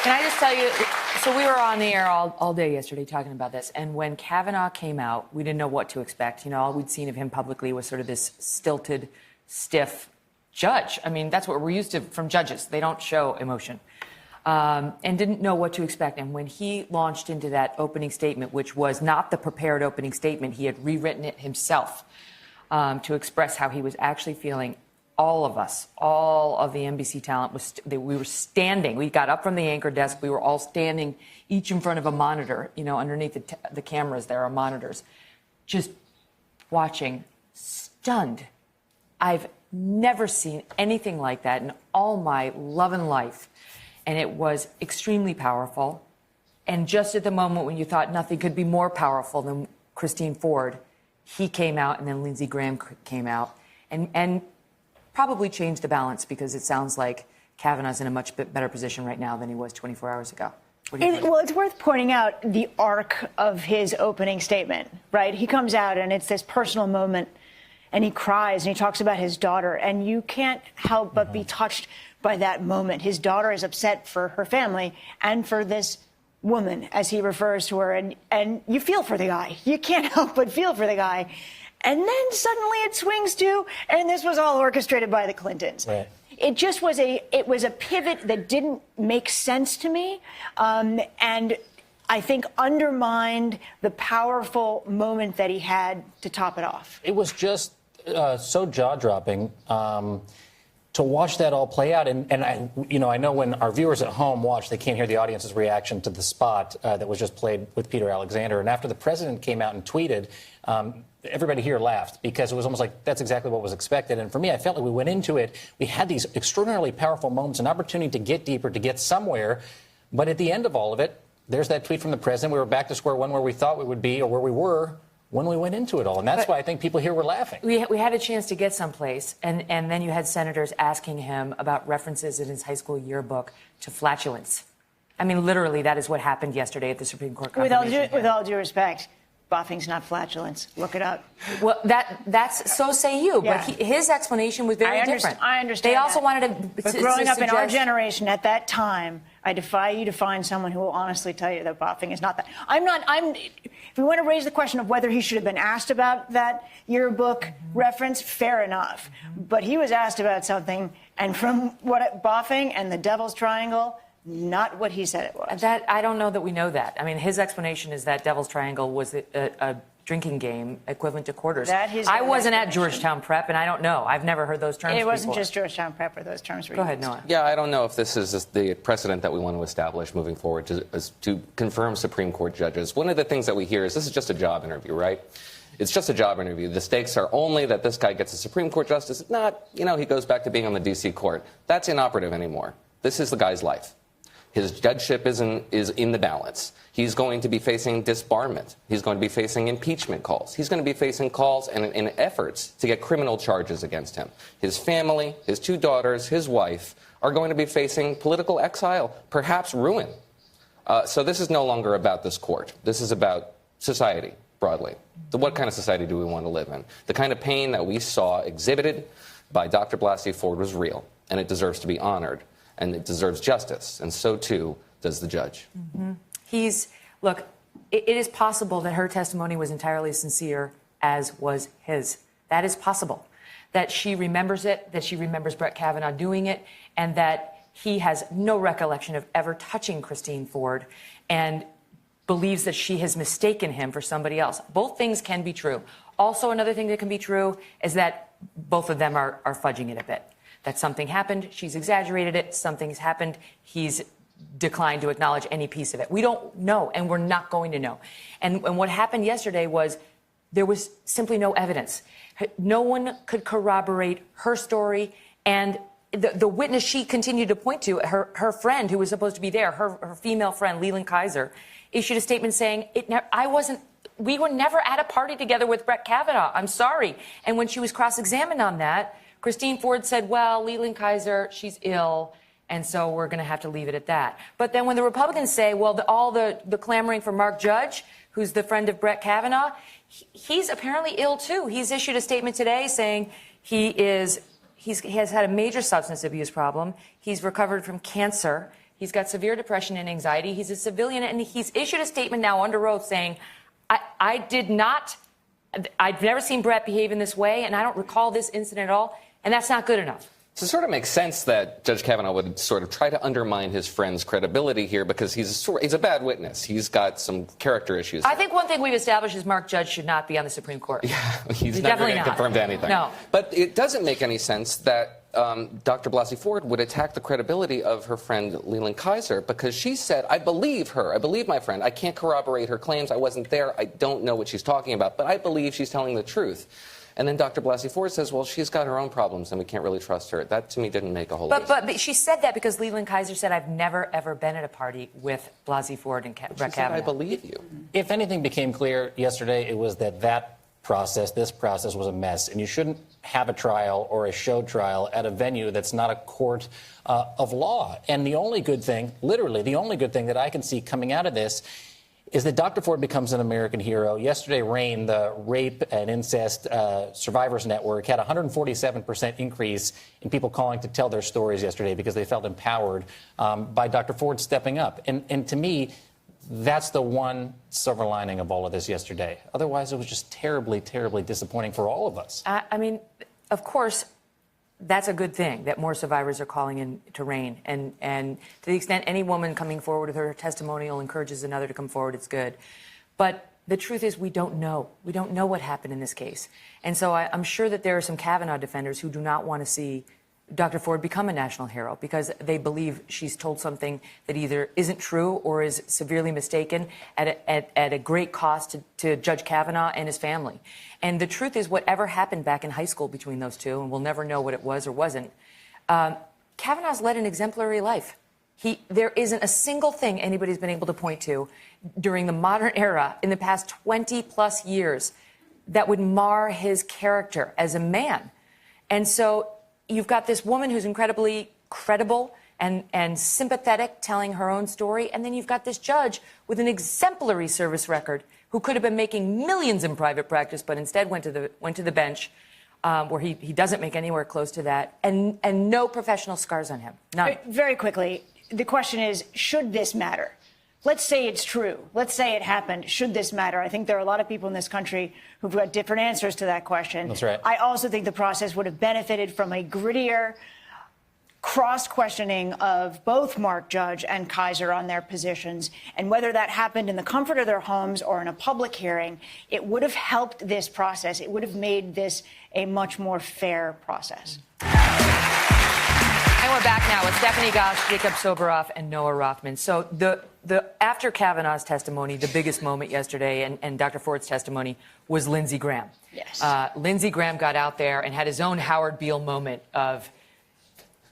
Can I just tell you, so we were on the air all day yesterday talking about this, and when Kavanaugh came out, we didn't know what to expect. You know, all we'd seen of him publicly was sort of this stilted, stiff judge. I mean, that's what we're used to from judges. They don't show emotion. And didn't know what to expect. And when he launched into that opening statement, which was not the prepared opening statement, he had rewritten it himself to express how he was actually feeling. All of us, all of the NBC talent, we were standing. We got up from the anchor desk. We were all standing, each in front of a monitor. You know, underneath the cameras, there are monitors, just watching, stunned. I've never seen anything like that in all my love and life. And it was extremely powerful. And just at the moment when you thought nothing could be more powerful than Christine Ford, he came out, and then Lindsey Graham came out. And probably changed the balance, because it sounds like Kavanaugh's in a much better position right now than he was 24 hours ago. Well, it's worth pointing out the arc of his opening statement, right? He comes out and it's this personal moment, and he cries and he talks about his daughter, and you can't help but be touched by that moment. His daughter is upset for her family and for this woman, as he refers to her, and you feel for the guy. You can't help but feel for the guy. And then suddenly it swings to, and this was all orchestrated by the Clintons. Right. It just was a pivot that didn't make sense to me, and I think undermined the powerful moment that he had to top it off. It was just so jaw-dropping to watch that all play out. And I know when our viewers at home watch, they can't hear the audience's reaction to the spot that was just played with Peter Alexander. And after the president came out and tweeted, everybody here laughed, because it was almost like that's exactly what was expected. And for me, I felt like we went into it, we had these extraordinarily powerful moments, an opportunity to get deeper, to get somewhere. But at the end of all of it, there's that tweet from the president. We were back to square one, where we thought we would be, or where we were when we went into it all. And that's why I think people here were laughing. We had a chance to get someplace, and then you had senators asking him about references in his high school yearbook to flatulence. I mean, literally, that is what happened yesterday at the Supreme Court. With all due respect, boffing's not flatulence. Look it up. Well, that's so say you. Yeah. But his explanation was very different. I understand. They also wanted to. But growing up in our generation at that time, I defy you to find someone who will honestly tell you that boffing is not that. If we want to raise the question of whether he should have been asked about that yearbook reference, fair enough. But he was asked about something, and from what boffing and the Devil's Triangle, not what he said it was. That I don't know that we know that. I mean, his explanation is that Devil's Triangle was a drinking game equivalent to quarters. I wasn't at Georgetown Prep, and I don't know. I've never heard those terms before. It wasn't just Georgetown Prep where those terms were used. Go ahead, Noah. Yeah, I don't know if this is the precedent that we want to establish moving forward to confirm Supreme Court judges. One of the things that we hear is this is just a job interview, right? It's just a job interview. The stakes are only that this guy gets a Supreme Court justice, not, he goes back to being on the D.C. court. That's inoperative anymore. This is the guy's life. His judgeship is in the balance. He's going to be facing disbarment. He's going to be facing impeachment calls. He's going to be facing calls and efforts to get criminal charges against him. His family, his two daughters, his wife are going to be facing political exile, perhaps ruin. So this is no longer about this court. This is about society broadly. What kind of society do we want to live in? The kind of pain that we saw exhibited by Dr. Blasey Ford was real, and it deserves to be honored. And it deserves justice, and so, too, does the judge. Mm-hmm. Look, it is possible that her testimony was entirely sincere, as was his. That is possible. That she remembers it, that she remembers Brett Kavanaugh doing it, and that he has no recollection of ever touching Christine Ford, and believes that she has mistaken him for somebody else. Both things can be true. Also, another thing that can be true is that both of them are fudging it a bit. That something happened, she's exaggerated it, something's happened, he's declined to acknowledge any piece of it. We don't know, and we're not going to know. And what happened yesterday was there was simply no evidence. No one could corroborate her story, and the witness she continued to point to, her friend who was supposed to be there, her female friend, Leland Kaiser, issued a statement saying, we were never at a party together with Brett Kavanaugh, I'm sorry. And when she was cross-examined on that, Christine Ford said, well, Leland Kaiser, she's ill, and so we're going to have to leave it at that. But then when the Republicans say, well, all the clamoring for Mark Judge, who's the friend of Brett Kavanaugh, he's apparently ill, too. He's issued a statement today saying he has had a major substance abuse problem. He's recovered from cancer. He's got severe depression and anxiety. He's a civilian, and he's issued a statement now under oath saying, I've never seen Brett behave in this way, and I don't recall this incident at all, and that's not good enough. So it sort of makes sense that Judge Kavanaugh would sort of try to undermine his friend's credibility here because he's a bad witness. He's got some character issues. I think one thing we've established is Mark Judge should not be on the Supreme Court. Yeah, he's never going to confirm to anything. No. But it doesn't make any sense that Dr. Blasey Ford would attack the credibility of her friend Leland Kaiser because she said, I believe her. I believe my friend. I can't corroborate her claims. I wasn't there. I don't know what she's talking about. But I believe she's telling the truth. And then Dr. Blasey Ford says, well, she's got her own problems, and we can't really trust her. That, to me, didn't make a whole lot of sense. But she said that because Leland Kaiser said, I've never, ever been at a party with Blasey Ford and Brett Kavanaugh. I believe you. If anything became clear yesterday, it was that this process was a mess, and you shouldn't have a trial or a show trial at a venue that's not a court of law. And the only good thing, literally the only good thing that I can see coming out of this is that Dr. Ford becomes an American hero. Yesterday, RAINN, the Rape and Incest Survivors Network, had a 147% increase in people calling to tell their stories yesterday because they felt empowered by Dr. Ford stepping up. And to me, that's the one silver lining of all of this yesterday. Otherwise, it was just terribly, terribly disappointing for all of us. I mean, of course, that's a good thing that more survivors are calling in to RAINN. And to the extent any woman coming forward with her testimonial encourages another to come forward, it's good. But the truth is we don't know. We don't know what happened in this case. And so I'm sure that there are some Kavanaugh defenders who do not want to see Dr. Ford become a national hero because they believe she's told something that either isn't true or is severely mistaken at a great cost to Judge Kavanaugh and his family. And the truth is whatever happened back in high school between those two, and we'll never know what it was or wasn't, Kavanaugh's led an exemplary life. There isn't a single thing anybody's been able to point to during the modern era in the past 20-plus years that would mar his character as a man. And so you've got this woman who's incredibly credible and sympathetic, telling her own story, and then you've got this judge with an exemplary service record who could have been making millions in private practice, but instead went to the bench, where he doesn't make anywhere close to that, and no professional scars on him. None. Very quickly, the question is, should this matter? Let's say it's true. Let's say it happened. Should this matter? I think there are a lot of people in this country who've got different answers to that question. That's right. I also think the process would have benefited from a grittier cross-questioning of both Mark Judge and Kaiser on their positions. And whether that happened in the comfort of their homes or in a public hearing, it would have helped this process. It would have made this a much more fair process. And we're back now with Stephanie Gosk, Jacob Soboroff, and Noah Rothman. So after Kavanaugh's testimony, the biggest moment yesterday, and Dr. Ford's testimony, was Lindsey Graham. Yes. Lindsey Graham got out there and had his own Howard Beale moment of,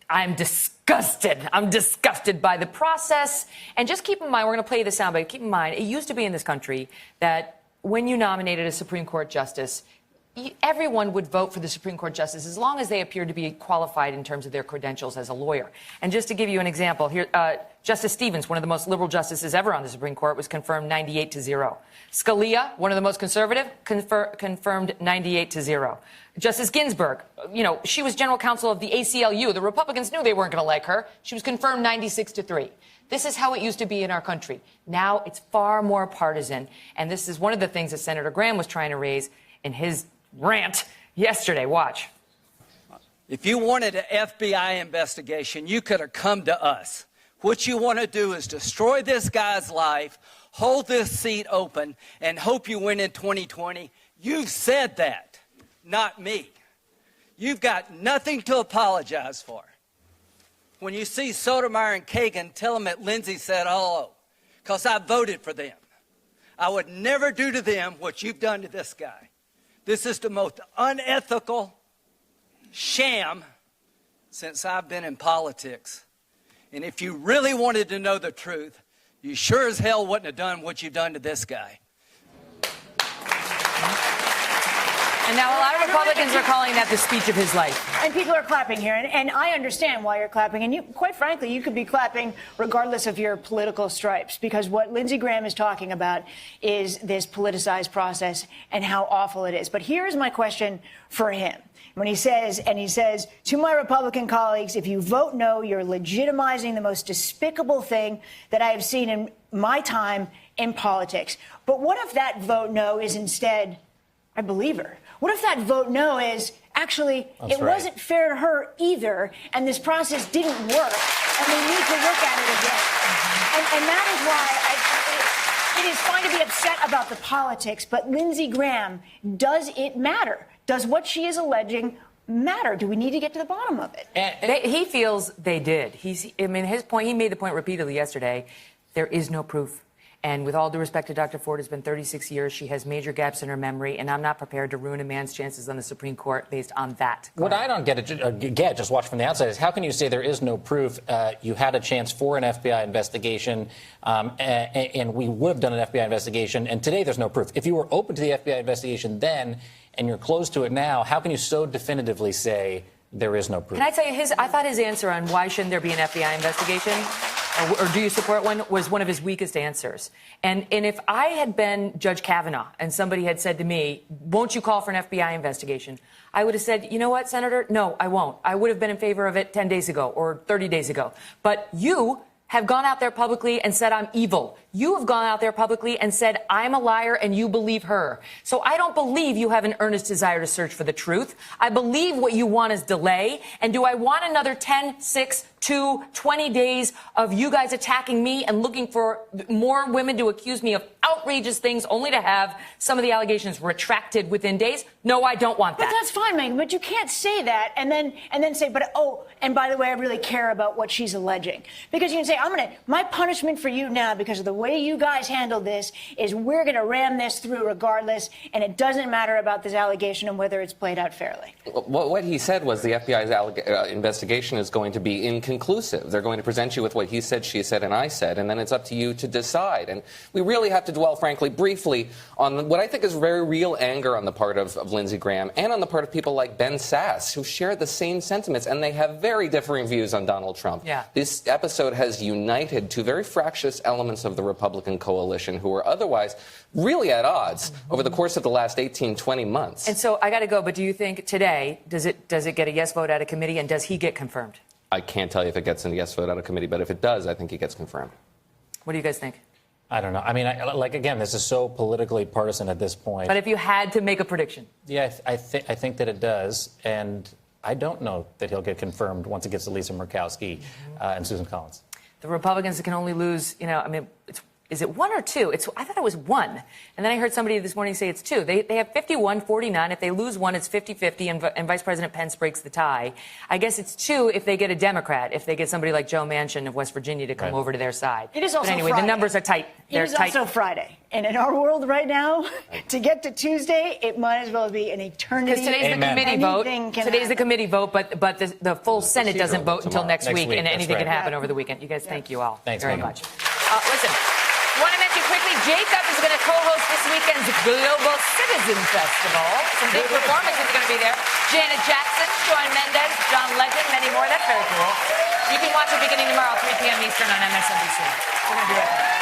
I'm disgusted. I'm disgusted by the process. And just keep in mind, we're going to play the sound, but keep in mind, it used to be in this country that when you nominated a Supreme Court justice, everyone would vote for the Supreme Court justice as long as they appeared to be qualified in terms of their credentials as a lawyer. And just to give you an example, here, Justice Stevens, one of the most liberal justices ever on the Supreme Court, was confirmed 98-0. Scalia, one of the most conservative, confirmed 98-0. Justice Ginsburg, she was general counsel of the ACLU. The Republicans knew they weren't going to like her. She was confirmed 96-3. This is how it used to be in our country. Now it's far more partisan. And this is one of the things that Senator Graham was trying to raise in his rant yesterday. Watch. If you wanted an FBI investigation, you could have come to us. What you want to do is destroy this guy's life, hold this seat open, and hope you win in 2020. You've said that, not me. You've got nothing to apologize for. When you see Sotomayor and Kagan, tell them that Lindsey said hello, because I voted for them. I would never do to them what you've done to this guy. This is the most unethical sham since I've been in politics. And if you really wanted to know the truth, you sure as hell wouldn't have done what you've done to this guy. And now a lot of Republicans are calling that the speech of his life. And people are clapping here, and I understand why you're clapping. And you, quite frankly, you could be clapping regardless of your political stripes, because what Lindsey Graham is talking about is this politicized process and how awful it is. But here's my question for him. When he says, to my Republican colleagues, if you vote no, you're legitimizing the most despicable thing that I have seen in my time in politics. But what if that vote no is instead, I believe her? What if that vote no is, actually, it wasn't fair to her either, and this process didn't work, and we need to look at it again? And that is why it is fine to be upset about the politics, but Lindsey Graham, does it matter? Does what she is alleging matter? Do we need to get to the bottom of it? He feels they did. His point, he made the point repeatedly yesterday, there is no proof. And with all due respect to Dr. Ford, it's been 36 years. She has major gaps in her memory, and I'm not prepared to ruin a man's chances on the Supreme Court based on that. What I don't get, just watch from the outside, is how can you say there is no proof? You had a chance for an FBI investigation, and we would have done an FBI investigation, and today there's no proof. If you were open to the FBI investigation then, and you're close to it now, how can you so definitively say there is no proof? Can I tell you, I thought his answer on why shouldn't there be an FBI investigation, or do you support one, was one of his weakest answers. And if I had been Judge Kavanaugh and somebody had said to me, won't you call for an FBI investigation? I would have said, you know what, Senator? No, I won't. I would have been in favor of it 10 days ago or 30 days ago. But you have gone out there publicly and said I'm evil. You have gone out there publicly and said I'm a liar and you believe her. So I don't believe you have an earnest desire to search for the truth. I believe what you want is delay. And do I want another 10, 6, 2, 20 days of you guys attacking me and looking for more women to accuse me of outrageous things only to have some of the allegations retracted within days? No, I don't want that. But that's fine, Megyn. But you can't say that and then say, but and by the way, I really care about what she's alleging. Because you can say, my punishment for you now because of the way you guys handled this is we're going to ram this through regardless, and it doesn't matter about this allegation and whether it's played out fairly. What he said was the FBI's investigation is going to be inconclusive. They're going to present you with what he said, she said, and I said, and then it's up to you to decide. And we really have to dwell, frankly, briefly on what I think is very real anger on the part of Lindsey Graham and on the part of people like Ben Sasse, who share the same sentiments, and they have very differing views on Donald Trump. Yeah. This episode has united two very fractious elements of the Republican coalition who were otherwise really at odds over the course of the last 18, 20 months. And so I got to go, but do you think today, does it get a yes vote out of committee, and does he get confirmed? I can't tell you if it gets a yes vote out of committee, but if it does, I think he gets confirmed. What do you guys think? I don't know. I mean, again, this is so politically partisan at this point. But if you had to make a prediction. Yeah, I think that it does. And I don't know that he'll get confirmed once it gets to Lisa Murkowski and Susan Collins. The Republicans can only lose, is it 1 or 2? I thought it was 1. And then I heard somebody this morning say it's 2. They have 51-49. If they lose 1, it's 50-50, and Vice President Pence breaks the tie. I guess it's 2 if they get a Democrat, if they get somebody like Joe Manchin of West Virginia to come over to their side. It is also but anyway, Friday. The numbers are tight. It is also Friday. And in our world right now, to get to Tuesday, it might as well be an eternity. Because today's the committee vote. Today's the committee vote, but the full Senate doesn't vote until next week, and anything can happen over the weekend. You guys, thank you all very much. Listen, I want to mention quickly, Jacob is going to co-host this weekend's Global Citizen Festival. Some big performances are going to be there. Janet Jackson, Shawn Mendes, John Legend, many more. That's very cool. You can watch it beginning tomorrow, 3 p.m. Eastern on MSNBC. We're going to be right back.